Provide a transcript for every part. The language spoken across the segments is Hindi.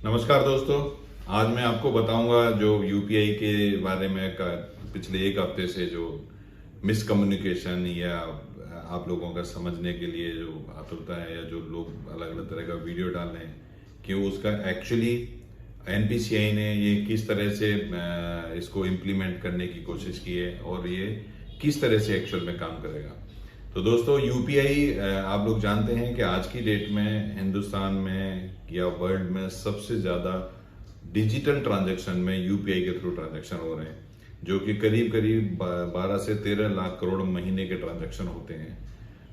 नमस्कार दोस्तों, आज मैं आपको बताऊंगा जो यूपीआई के बारे में पिछले एक हफ्ते से जो मिसकम्युनिकेशन या आप लोगों का समझने के लिए जो आतुरता है या जो लोग अलग अलग तरह का वीडियो डाल रहे हैं कि उसका एक्चुअली एनपीसीआई ने ये किस तरह से इसको इम्प्लीमेंट करने की कोशिश की है और ये किस तरह से एक्चुअल में काम करेगा। तो दोस्तों, यूपीआई आप लोग जानते हैं कि आज की डेट में हिंदुस्तान में या वर्ल्ड में सबसे ज्यादा डिजिटल ट्रांजैक्शन में यूपीआई के थ्रू ट्रांजैक्शन हो रहे हैं, जो कि करीब करीब 12 से 13 लाख करोड़ महीने के ट्रांजैक्शन होते हैं।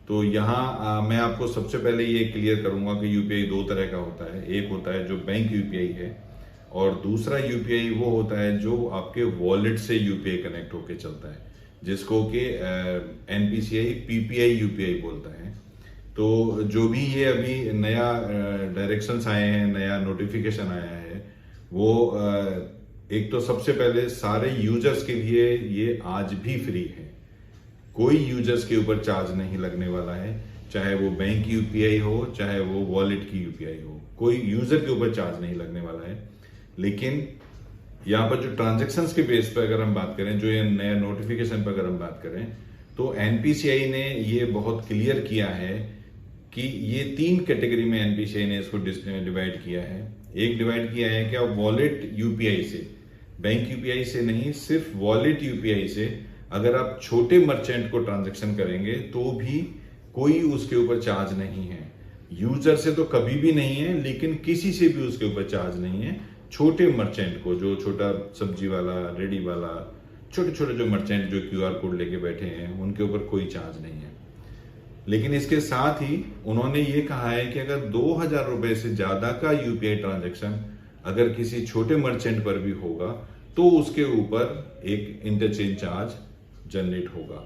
तो यहाँ मैं आपको सबसे पहले ये क्लियर करूंगा कि यूपीआई दो तरह का होता है। एक होता है जो बैंक यूपीआई है और दूसरा यूपीआई वो होता है जो आपके वॉलेट से यूपीआई कनेक्ट होके चलता है, जिसको कि एनपीसीआई पीपीआई यूपीआई बोलता है। तो जो भी ये अभी नया डायरेक्शंस आए हैं, नया नोटिफिकेशन आया है, वो एक तो सबसे पहले सारे यूजर्स के लिए ये आज भी फ्री है। कोई यूजर्स के ऊपर चार्ज नहीं लगने वाला है, चाहे वो बैंक की यूपीआई हो चाहे वो वॉलेट की यूपीआई हो, कोई यूजर के ऊपर चार्ज नहीं लगने वाला है। लेकिन यहाँ पर जो ट्रांजैक्शंस के बेस पर अगर हम बात करें, जो ये नया नोटिफिकेशन पर अगर हम बात करें, तो एनपीसीआई ने ये बहुत क्लियर किया है कि ये 3 कैटेगरी में एनपीसीआई ने इसको डिवाइड किया है। एक डिवाइड किया है क्या वॉलेट यूपीआई से, बैंक यूपीआई से नहीं, सिर्फ वॉलेट यूपीआई से अगर आप छोटे मर्चेंट को ट्रांजैक्शन करेंगे तो भी कोई उसके ऊपर चार्ज नहीं है। यूजर से तो कभी भी नहीं है, लेकिन किसी से भी उसके ऊपर चार्ज नहीं है। छोटे मर्चेंट को, जो छोटा सब्जी वाला, रेडी वाला, छोटे छोटे जो मर्चेंट जो क्यूआर कोड लेके बैठे हैं, उनके ऊपर कोई चार्ज नहीं है। लेकिन इसके साथ ही उन्होंने ये कहा है कि अगर 2000 रुपए से ज्यादा का यूपीआई ट्रांजैक्शन अगर किसी छोटे मर्चेंट पर भी होगा तो उसके ऊपर एक इंटरचेंज चार्ज जनरेट होगा।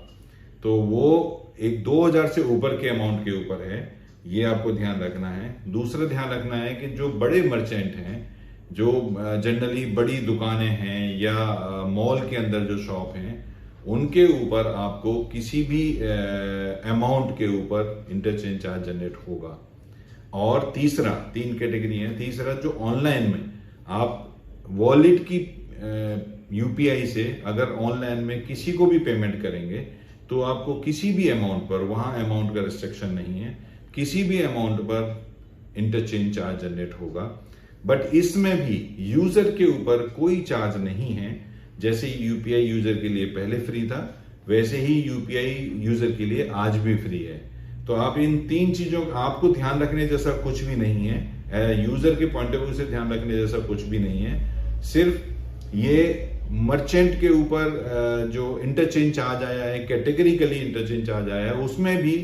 तो वो एक 2000 से ऊपर के अमाउंट के ऊपर है, ये आपको ध्यान रखना है। दूसरा ध्यान रखना है कि जो बड़े मर्चेंट हैं, जो जनरली बड़ी दुकानें हैं या मॉल के अंदर जो शॉप हैं, उनके ऊपर आपको किसी भी अमाउंट के ऊपर इंटरचेंज चार्ज जनरेट होगा। और तीसरा, 3 कैटेगरी है। तीसरा, जो ऑनलाइन में आप वॉलेट की यूपीआई से अगर ऑनलाइन में किसी को भी पेमेंट करेंगे तो आपको किसी भी अमाउंट पर, वहां अमाउंट का रिस्ट्रिक्शन नहीं है, किसी भी अमाउंट पर इंटरचेंज चार्ज जनरेट होगा। बट इसमें भी यूजर के ऊपर कोई चार्ज नहीं है। जैसे यूपीआई यूजर के लिए पहले फ्री था, वैसे ही यूपीआई यूजर के लिए आज भी फ्री है। तो आप इन 3 चीजों का आपको ध्यान रखने जैसा कुछ भी नहीं है, यूजर के पॉइंट ऑफ व्यू से ध्यान रखने जैसा कुछ भी नहीं है। सिर्फ ये मर्चेंट के ऊपर जो इंटरचेंज चार्ज आया है, कैटेगरिकली इंटरचेंज चार्ज आया है, उसमें भी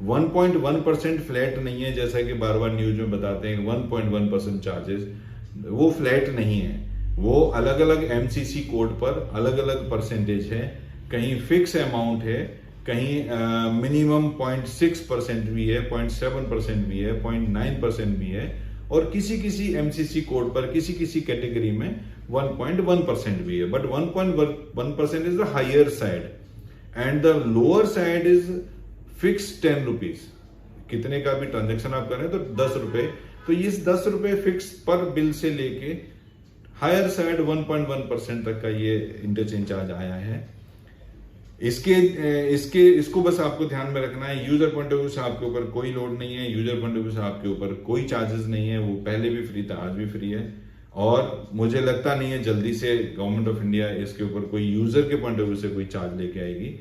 1.1% फ्लैट नहीं है, जैसा कि बार बार न्यूज में बताते हैं 1.1% चार्जेस, वो फ्लैट नहीं है। वो अलग अलग एमसीसी कोड पर अलग अलग परसेंटेज है। कहीं फिक्स अमाउंट है, कहीं मिनिमम 0.6% भी है, 0.7% भी है, 0.9% भी है, और किसी किसी एमसीसी कोड पर किसी किसी कैटेगरी में 1.1% भी है। But 1.1% is the higher side and the lower side is fix 10 rupees. कितने का भी ट्रांजेक्शन आप करें तो 10 रुपए। तो इस 10 रुपए फिक्स पर बिल से लेके हायर साइड 1.1% तक का ये इंटरचेंज चार्ज आया है। इसको बस आपको ध्यान में रखना है। यूजर पॉइंट ऑफ व्यू से आपके ऊपर कोई लोड नहीं है, यूजर पॉइंट ऑफ व्यू से आपके ऊपर कोई चार्जेस नहीं है। वो पहले भी फ्री था, आज भी फ्री है, और मुझे लगता नहीं है जल्दी से गवर्नमेंट ऑफ इंडिया इसके ऊपर कोई यूजर के पॉइंट ऑफ व्यू से कोई चार्ज लेके आएगी।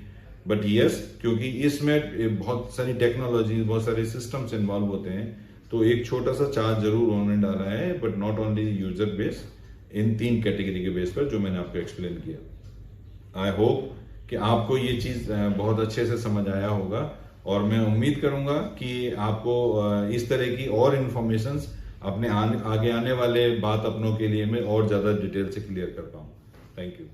बट यस, क्योंकि इसमें बहुत सारी टेक्नोलॉजी, बहुत सारे सिस्टम्स इन्वॉल्व होते हैं, तो एक छोटा सा चार्ज जरूर उन्होंने डाला है, but not only user base, in 3 category के बेस पर जो मैंने आपको एक्सप्लेन किया। आई होप कि आपको ये चीज बहुत अच्छे से समझ आया होगा, और मैं उम्मीद करूंगा कि आपको इस तरह की और इंफॉर्मेशन अपने आगे आने वाले बात अपनों के लिए मैं और ज्यादा डिटेल से क्लियर कर पाऊं। Thank you.